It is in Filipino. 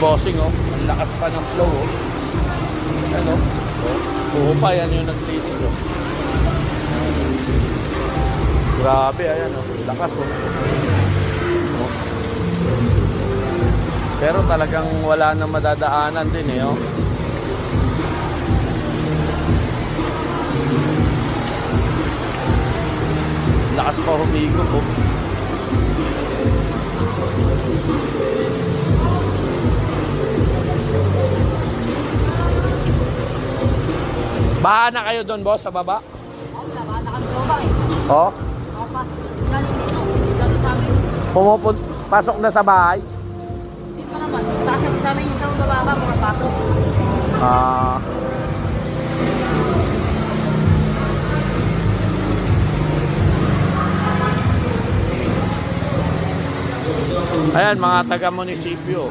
bossing, oh. Ang lakas pa ng flow, oh. Ano? Oo pa, yan yung nag-cleaning, oh. Grabe, ayan, oh. Lakas, oh. Oh. Pero talagang wala na madadaanan din, eh, oh. Lakas pa humigo, oh. Baha na kayo doon, boss, sa baba? Oo, nabahan na kami sa baba eh. Oh? Tapos, galing sa amin. Pasok na sa bahay? Hindi pa naman. Tasap sa amin yung isang bababa, mga pasok. Ah. Ayan, mga taga-munisipyo.